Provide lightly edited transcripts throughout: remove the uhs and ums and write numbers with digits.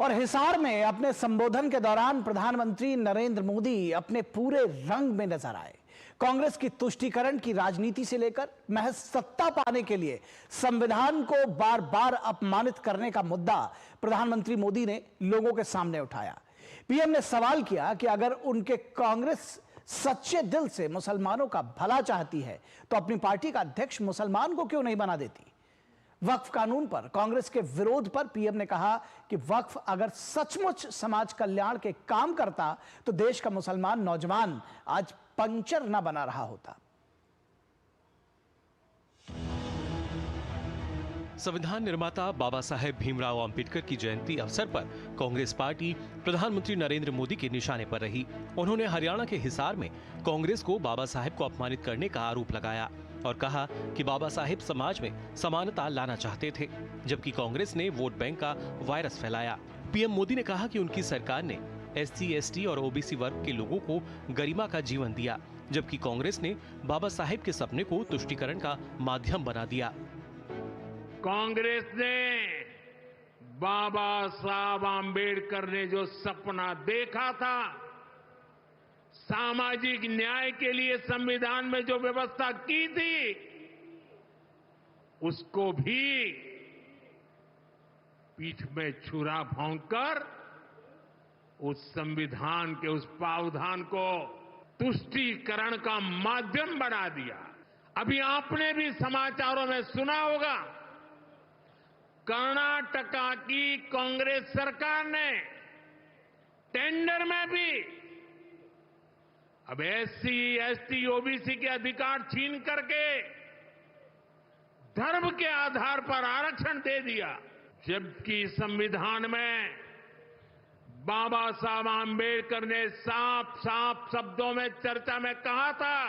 और हिसार में अपने संबोधन के दौरान प्रधानमंत्री नरेंद्र मोदी अपने पूरे रंग में नजर आए। कांग्रेस की तुष्टीकरण की राजनीति से लेकर महज सत्ता पाने के लिए संविधान को बार बार अपमानित करने का मुद्दा प्रधानमंत्री मोदी ने लोगों के सामने उठाया। पीएम ने सवाल किया कि अगर उनके कांग्रेस सच्चे दिल से मुसलमानों का भला चाहती है तो अपनी पार्टी का अध्यक्ष मुसलमान को क्यों नहीं बना देती। वक्फ कानून पर कांग्रेस के विरोध पर पीएम ने कहा कि वक्फ अगर सचमुच समाज कल्याण के काम करता तो देश का मुसलमान नौजवान आज पंचर न बना रहा होता। संविधान निर्माता बाबा साहेब भीमराव अंबेडकर की जयंती अवसर पर कांग्रेस पार्टी प्रधानमंत्री नरेंद्र मोदी के निशाने पर रही। उन्होंने हरियाणा के हिसार में कांग्रेस को बाबा साहेब को अपमानित करने का आरोप लगाया और कहा कि बाबा साहेब समाज में समानता लाना चाहते थे, जबकि कांग्रेस ने वोट बैंक का वायरस फैलाया। पीएम मोदी ने कहा कि उनकी सरकार ने एससी, एसटी और ओबीसी वर्ग के लोगों को गरिमा का जीवन दिया, जबकि कांग्रेस ने बाबा साहेब के सपने को तुष्टीकरण का माध्यम बना दिया। कांग्रेस ने बाबा साहब आंबेडकर ने जो सपना देखा था, सामाजिक न्याय के लिए संविधान में जो व्यवस्था की थी, उसको भी पीठ में छुरा भोंककर उस संविधान के उस प्रावधान को तुष्टीकरण का माध्यम बना दिया। अभी आपने भी समाचारों में सुना होगा, कर्नाटका की कांग्रेस सरकार ने टेंडर में भी अब एससी, एसटी, ओबीसी के अधिकार छीन करके धर्म के आधार पर आरक्षण दे दिया, जबकि संविधान में बाबा साहब आंबेडकर ने साफ साफ शब्दों में चर्चा में कहा था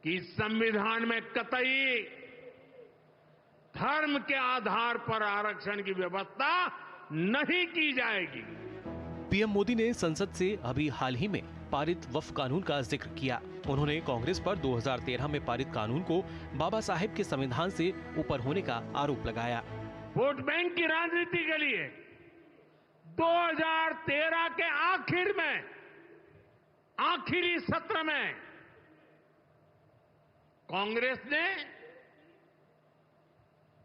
कि संविधान में कतई धर्म के आधार पर आरक्षण की व्यवस्था नहीं की जाएगी। पीएम मोदी ने संसद से अभी हाल ही में पारित वक्फ कानून का जिक्र किया। उन्होंने कांग्रेस पर 2013 में पारित कानून को बाबा साहेब के संविधान से ऊपर होने का आरोप लगाया। वोट बैंक की राजनीति के लिए 2013 के आखिर में, आखिरी सत्र में कांग्रेस ने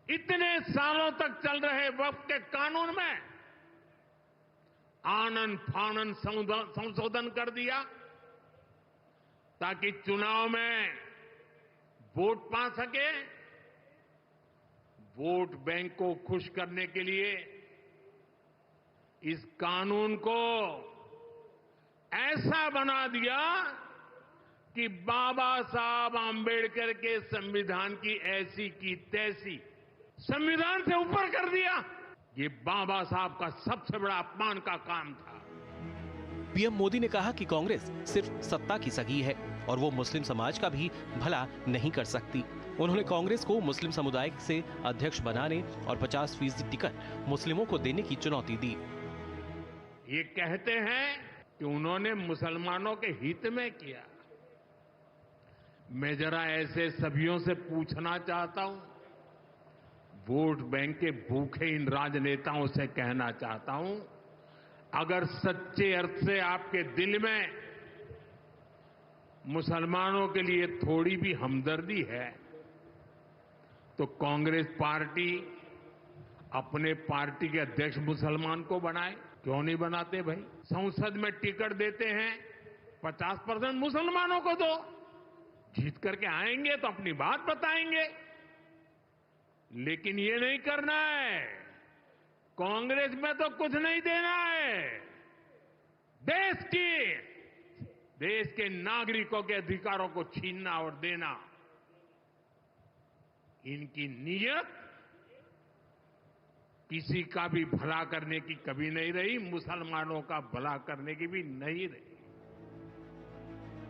इतने सालों तक चल रहे वक्फ के कानून में आनन फानन संशोधन कर दिया ताकि चुनाव में वोट पा सके। वोट बैंक को खुश करने के लिए इस कानून को ऐसा बना दिया कि बाबा साहब आंबेडकर के संविधान की ऐसी की तैसी संविधान से ऊपर कर दिया। ये बाबा साहब का सबसे बड़ा अपमान का काम था। पीएम मोदी ने कहा कि कांग्रेस सिर्फ सत्ता की सगी है और वो मुस्लिम समाज का भी भला नहीं कर सकती। उन्होंने कांग्रेस को मुस्लिम समुदाय से अध्यक्ष बनाने और 50% टिकट मुस्लिमों को देने की चुनौती दी। ये कहते हैं कि उन्होंने मुसलमानों के हित में किया। मैं जरा ऐसे सभियों से पूछना चाहता हूं, वोट बैंक के भूखे इन राजनेताओं से कहना चाहता हूं, अगर सच्चे अर्थ से आपके दिल में मुसलमानों के लिए थोड़ी भी हमदर्दी है तो कांग्रेस पार्टी अपने पार्टी के अध्यक्ष मुसलमान को बनाए। क्यों नहीं बनाते भाई? संसद में टिकट देते हैं, 50% मुसलमानों को दो, जीत करके आएंगे तो अपनी बात बताएंगे। लेकिन ये नहीं करना है। कांग्रेस में तो कुछ नहीं देना है। देश के नागरिकों के अधिकारों को छीनना और देना, इनकी नीयत किसी का भी भला करने की कभी नहीं रही, मुसलमानों का भला करने की भी नहीं रही।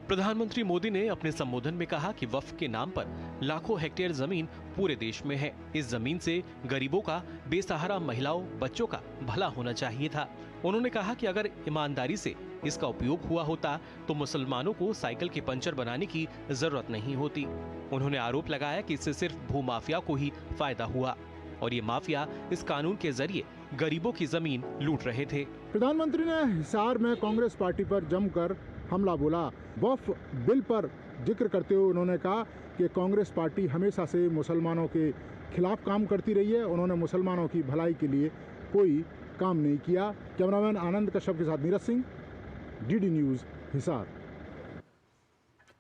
प्रधानमंत्री मोदी ने अपने संबोधन में कहा कि वक्फ के नाम पर लाखों हेक्टेयर जमीन पूरे देश में है। इस जमीन से गरीबों का, बेसहारा महिलाओं, बच्चों का भला होना चाहिए था। उन्होंने कहा कि अगर ईमानदारी से इसका उपयोग हुआ होता तो मुसलमानों को साइकिल के पंचर बनाने की जरूरत नहीं होती। उन्होंने आरोप लगाया कि इससे सिर्फ भूमाफिया को ही फायदा हुआ। और ये माफिया इस कानून के जरिए गरीबों की जमीन लूट रहे थे। प्रधानमंत्री ने हिसार में कांग्रेस पार्टी पर जमकर हमला बोला। वक्फ बिल पर जिक्र करते हुए उन्होंने कहा कि कांग्रेस पार्टी हमेशा से मुसलमानों के खिलाफ काम करती रही है। उन्होंने मुसलमानों की भलाई के लिए कोई काम नहीं किया। कैमरामैन आनंद कश्यप के साथ नीरज सिंह, डीडी न्यूज़, हिसार।